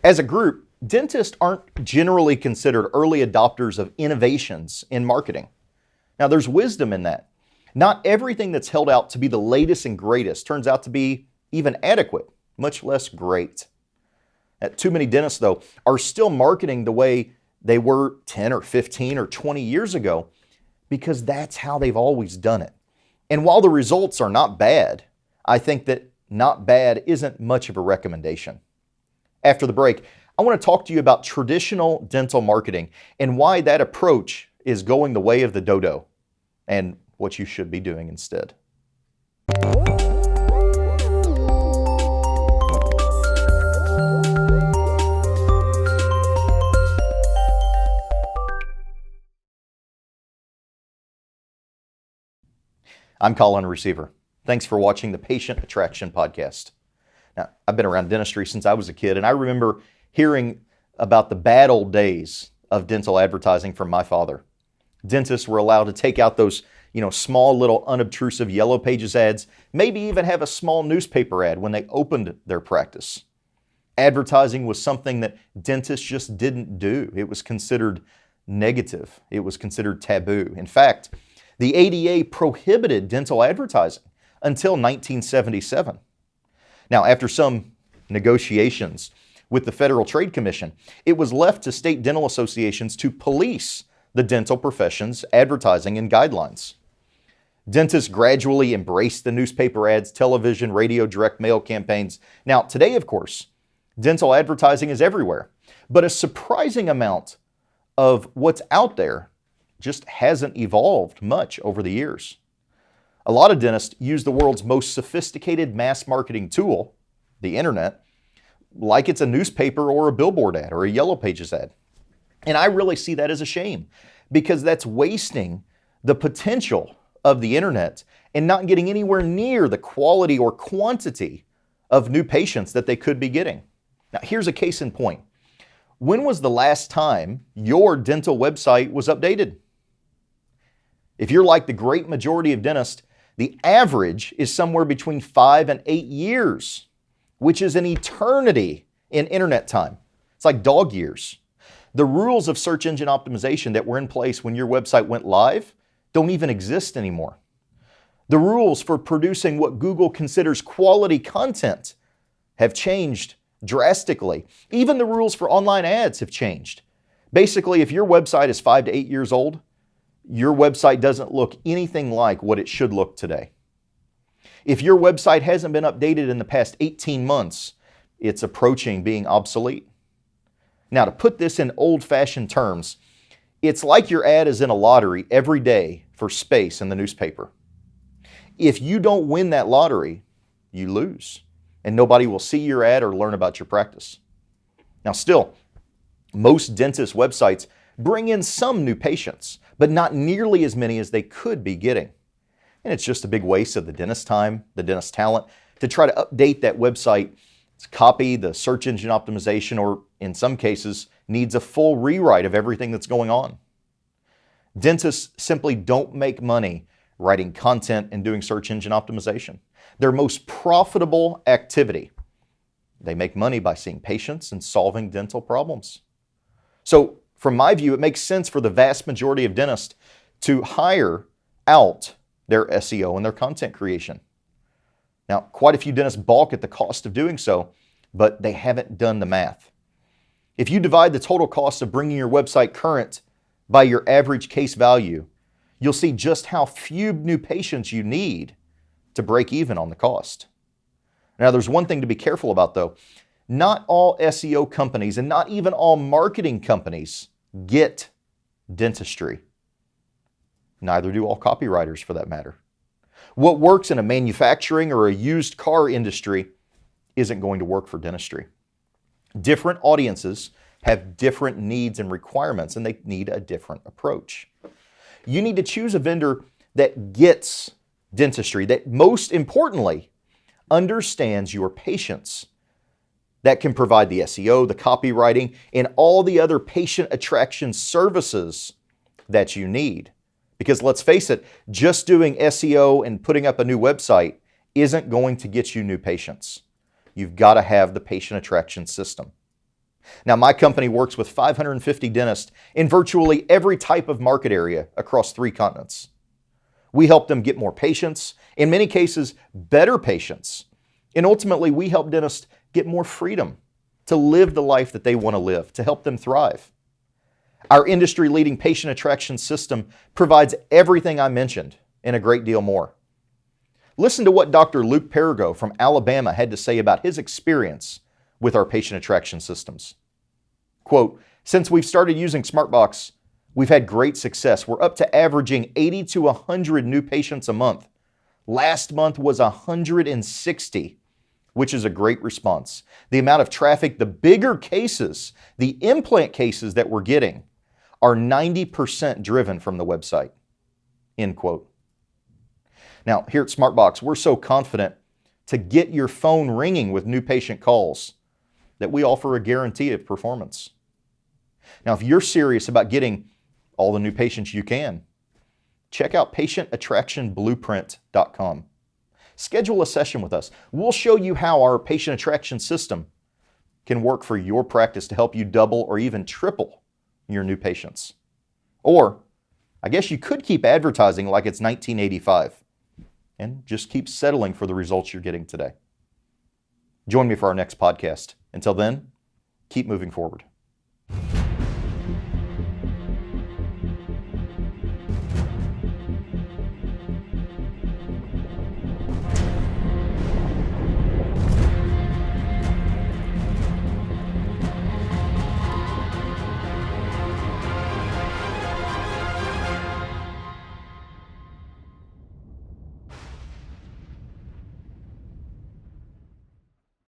As a group, dentists aren't generally considered early adopters of innovations in marketing. Now, there's wisdom in that. Not everything that's held out to be the latest and greatest turns out to be even adequate, much less great. Too many dentists, though, are still marketing the way they were 10 or 15 or 20 years ago because that's how they've always done it. And while the results are not bad, I think that not bad isn't much of a recommendation. After the break, I want to talk to you about traditional dental marketing and why that approach is going the way of the dodo and what you should be doing instead. I'm Colin Receiver. Thanks for watching the Patient Attraction Podcast. Now, I've been around dentistry since I was a kid, and I remember hearing about the bad old days of dental advertising from my father. Dentists were allowed to take out those, small little unobtrusive yellow pages ads, maybe even have a small newspaper ad when they opened their practice. Advertising was something that dentists just didn't do. It was considered negative. It was considered taboo. In fact, the ADA prohibited dental advertising until 1977. Now, after some negotiations with the Federal Trade Commission, it was left to state dental associations to police the dental profession's advertising and guidelines. Dentists gradually embraced the newspaper ads, television, radio, direct mail campaigns. Now, today, of course, dental advertising is everywhere, but a surprising amount of what's out there just hasn't evolved much over the years. A lot of dentists use the world's most sophisticated mass marketing tool, the internet, like it's a newspaper or a billboard ad or a yellow pages ad. And I really see that as a shame because that's wasting the potential of the internet and not getting anywhere near the quality or quantity of new patients that they could be getting. Now, here's a case in point. When was the last time your dental website was updated? If you're like the great majority of dentists, the average is somewhere between 5 and 8 years, which is an eternity in internet time. It's like dog years. The rules of search engine optimization that were in place when your website went live don't even exist anymore. The rules for producing what Google considers quality content have changed drastically. Even the rules for online ads have changed. Basically, if your website is 5 to 8 years old, your website doesn't look anything like what it should look today. If your website hasn't been updated in the past 18 months, it's approaching being obsolete. Now, to put this in old-fashioned terms, it's like your ad is in a lottery every day for space in the newspaper. If you don't win that lottery, you lose, and nobody will see your ad or learn about your practice. Now, still, most dentist websites bring in some new patients, but not nearly as many as they could be getting. And it's just a big waste of the dentist's time, the dentist's talent, to try to update that website, copy the search engine optimization, or in some cases, needs a full rewrite of everything that's going on. Dentists simply don't make money writing content and doing search engine optimization. Their most profitable activity. They make money by seeing patients and solving dental problems. So, from my view, it makes sense for the vast majority of dentists to hire out their SEO and their content creation. Now, quite a few dentists balk at the cost of doing so, but they haven't done the math. If you divide the total cost of bringing your website current by your average case value, you'll see just how few new patients you need to break even on the cost. Now, there's one thing to be careful about, though. Not all SEO companies and not even all marketing companies get dentistry. Neither do all copywriters, for that matter. What works in a manufacturing or a used car industry isn't going to work for dentistry. Different audiences have different needs and requirements, and they need a different approach. You need to choose a vendor that gets dentistry, that most importantly understands your patients, that can provide the SEO, the copywriting, and all the other patient attraction services that you need. Because let's face it, just doing SEO and putting up a new website isn't going to get you new patients. You've got to have the patient attraction system. Now, my company works with 550 dentists in virtually every type of market area across 3 continents. We help them get more patients, in many cases, better patients. And ultimately, we help dentists get more freedom to live the life that they want to live, to help them thrive. Our industry-leading patient attraction system provides everything I mentioned and a great deal more. Listen to what Dr. Luke Perigo from Alabama had to say about his experience with our patient attraction systems. Quote, "Since we've started using SmartBox, we've had great success. We're up to averaging 80 to 100 new patients a month. Last month was 160, which is a great response. The amount of traffic, the bigger cases, the implant cases that we're getting are 90% driven from the website." End quote. Now, here at SmartBox, we're so confident to get your phone ringing with new patient calls that we offer a guarantee of performance. Now, if you're serious about getting all the new patients you can, check out patientattractionblueprint.com. Schedule a session with us. We'll show you how our patient attraction system can work for your practice to help you double or even triple your new patients. Or, I guess you could keep advertising like it's 1985 and just keep settling for the results you're getting today. Join me for our next podcast. Until then, keep moving forward.